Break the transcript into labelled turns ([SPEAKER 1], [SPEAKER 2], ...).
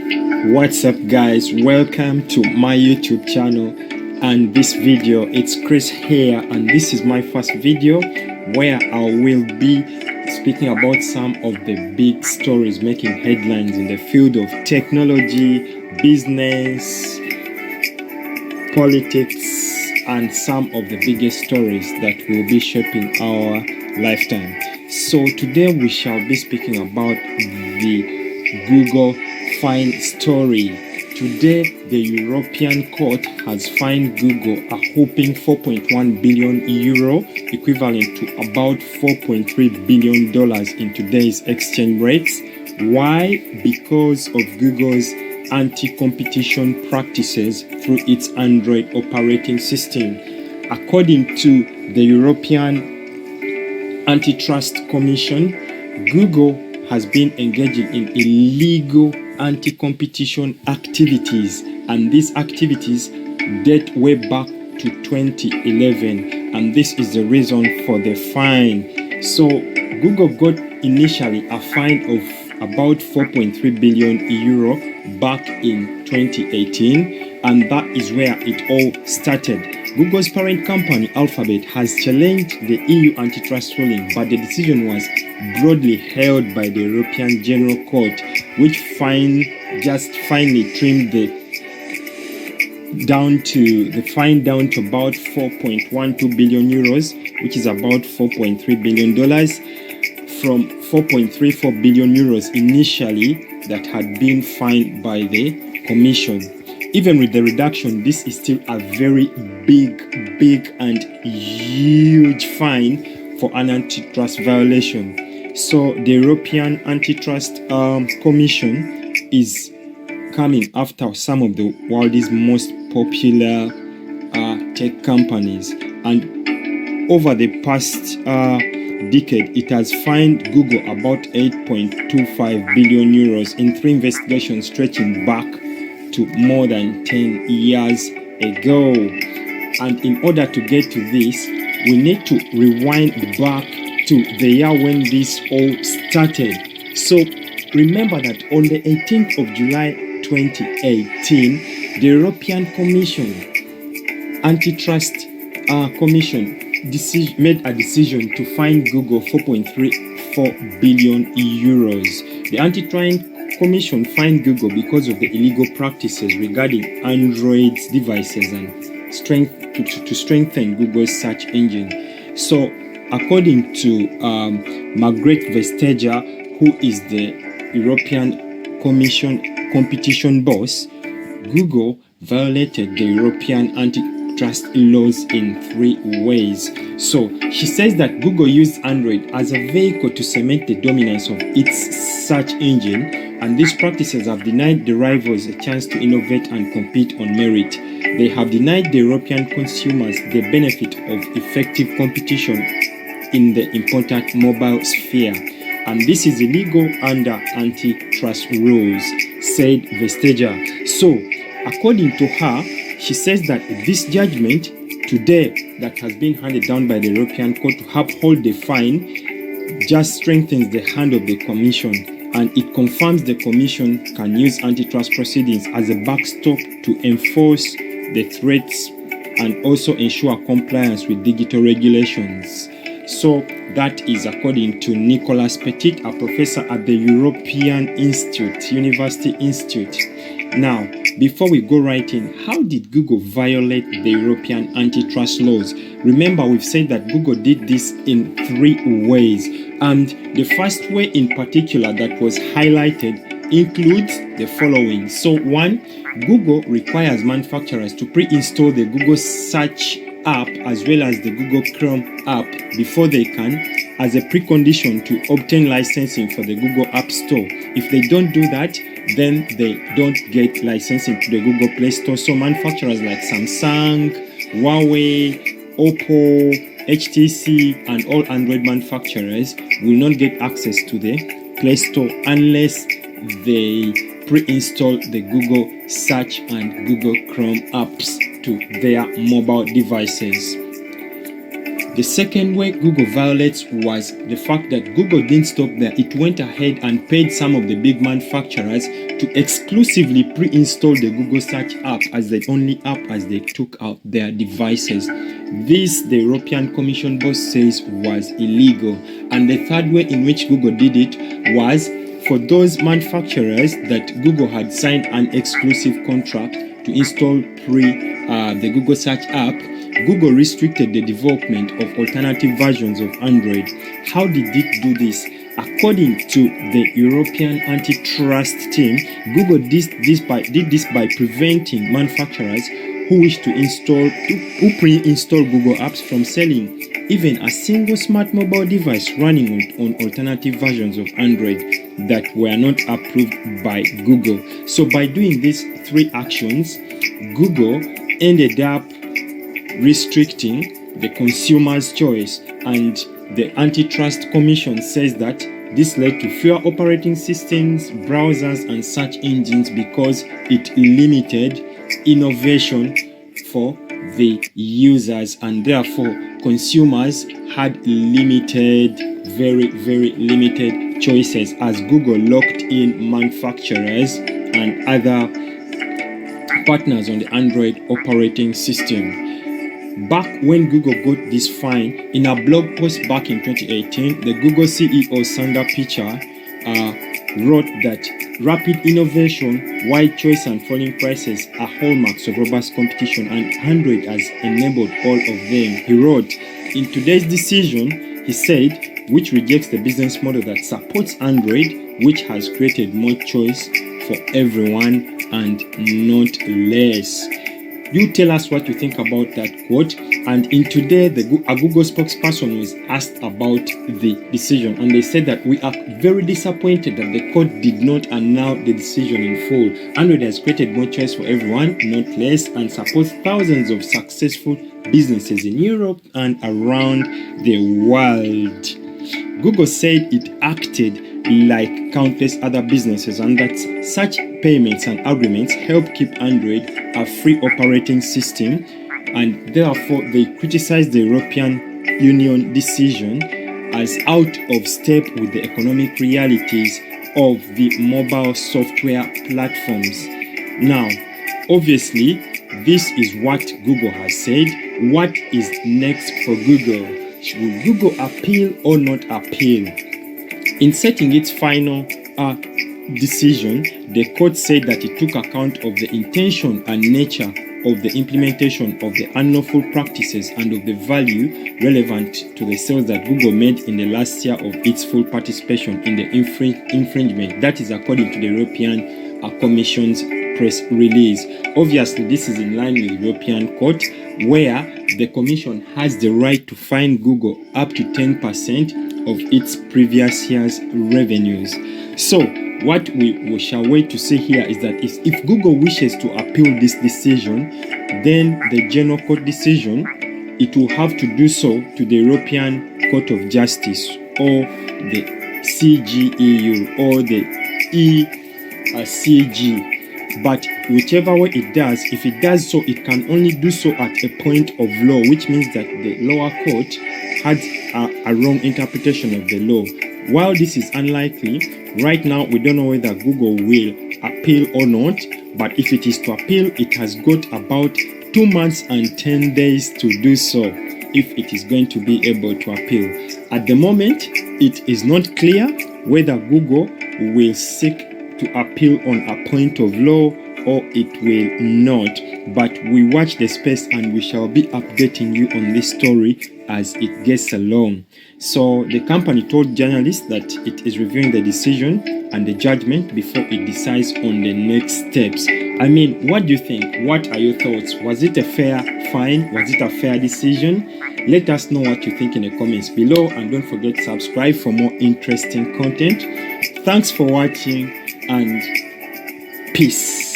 [SPEAKER 1] What's up guys, welcome to my YouTube channel, and this video, it's Chris here, and this is my first video where I will be speaking about some of the big stories making headlines in the field of technology, business, politics, and some of the biggest stories that will be shaping our lifetime. So today we shall be speaking about the Google fine story. Today the European court has fined Google a whopping 4.1 billion euro, equivalent to about $4.3 billion in today's exchange rates. Why? Because of Google's anti-competition practices through its Android operating system. According to the European Antitrust Commission, Google has been engaging in illegal anti-competition activities, and these activities date way back to 2011, and this is the reason for the fine. So Google got initially a fine of about 4.3 billion euro back in 2018, and that is where it all started. Google's parent company, Alphabet, has challenged the EU antitrust ruling, but the decision was broadly held by the European General Court, which just finally trimmed the fine down to about 4.12 billion euros, which is about $4.3 billion, from 4.34 billion euros initially that had been fined by the Commission. Even with the reduction, this is still a very big and huge fine for an antitrust violation. So the European Antitrust Commission is coming after some of the world's most popular tech companies, and over the past decade it has fined Google about 8.25 billion euros in 3 investigations stretching back to more than 10 years ago. And in order to get to this, we need to rewind back to the year when this all started. So remember that on the 18th of July 2018, the European Commission, Antitrust Commission, made a decision to fine Google 4.34 billion euros. The Antitrust Commission fined Google because of the illegal practices regarding Android devices and to strengthen Google's search engine. So, according to Margrethe Vestager, who is the European Commission competition boss, Google violated the European antitrust laws in 3 ways. So she says that Google used Android as a vehicle to cement the dominance of its search engine, and these practices have denied the rivals a chance to innovate and compete on merit. They have denied the European consumers the benefit of effective competition in the important mobile sphere, and this is illegal under antitrust rules, said Vestager. So, according to her, she says that this judgment today that has been handed down by the European Court to uphold the fine just strengthens the hand of the Commission, and it confirms the Commission can use antitrust proceedings as a backstop to enforce the threats and also ensure compliance with digital regulations. So that is according to Nicolas Petit, a professor at the European University Institute. Now, before we go right in, how did Google violate the European antitrust laws? Remember, we've said that Google did this in 3 ways. And the first way in particular that was highlighted includes the following. So 1, Google requires manufacturers to pre-install the Google Search app as well as the Google Chrome app before they can, as a precondition to obtain licensing for the Google App Store. If they don't do that, then they don't get licensing to the Google Play Store. So manufacturers like Samsung, Huawei, Oppo, HTC, and all Android manufacturers will not get access to the Play Store unless they pre-install the Google Search and Google Chrome apps to their mobile devices. The second way Google violates was the fact that Google didn't stop there. It went ahead and paid some of the big manufacturers to exclusively pre-install the Google Search app as the only app as they took out their devices. This, the European Commission boss says, was illegal. And the third way in which Google did it was for those manufacturers that Google had signed an exclusive contract to install the Google Search app, Google restricted the development of alternative versions of Android. How did it do this? According to the European antitrust team, Google did this by preventing manufacturers who wish to pre-install Google apps from selling even a single smart mobile device running on alternative versions of Android that were not approved by Google. So by doing these three actions, Google ended up restricting the consumer's choice, and the Antitrust Commission says that this led to fewer operating systems, browsers, and search engines because it limited innovation for the users, and therefore consumers had limited, very, very limited choices as Google locked in manufacturers and other partners on the Android operating system. Back when Google got this fine, in a blog post back in 2018, the Google CEO Sundar Pichai wrote that rapid innovation, wide choice, and falling prices are hallmarks of robust competition, and Android has enabled all of them. He wrote, in today's decision, he said, which rejects the business model that supports Android, which has created more choice for everyone and not less. You tell us what you think about that quote. And in today, a Google spokesperson was asked about the decision, and they said that we are very disappointed that the court did not annul the decision in full. Android has created more choice for everyone, not less, and supports thousands of successful businesses in Europe and around the world. Google said it acted like countless other businesses, and that such payments and agreements help keep Android a free operating system, and therefore they criticized the European Union decision as out of step with the economic realities of the mobile software platforms. Now, obviously, this is what Google has said. What is next for Google? Will Google appeal or not appeal? In setting its final decision, the court said that it took account of the intention and nature of the implementation of the unlawful practices and of the value relevant to the sales that Google made in the last year of its full participation in the infringement. That is according to the European Commission's press release. Obviously, this is in line with the European Court, where the Commission has the right to fine Google up to 10% of its previous year's revenues. So what we shall wait to see here is that if Google wishes to appeal this decision, then the General Court decision, it will have to do so to the European Court of Justice or the CJEU or the ECJ. But whichever way it does, if it does so, it can only do so at a point of law, which means that the lower court had a wrong interpretation of the law. While this is unlikely, right now we don't know whether Google will appeal or not, but if it is to appeal, it has got about 2 months and 10 days to do so if it is going to be able to appeal. At the moment, it is not clear whether Google will seek to appeal on a point of law or it will not, but we watch the space and we shall be updating you on this story as it gets along. So the company told journalists that it is reviewing the decision and the judgment before it decides on the next steps. I mean, what do you think? What are your thoughts? Was it a fair fine? Was it a fair decision? Let us know what you think in the comments below, and don't forget to subscribe for more interesting content. Thanks for watching and peace.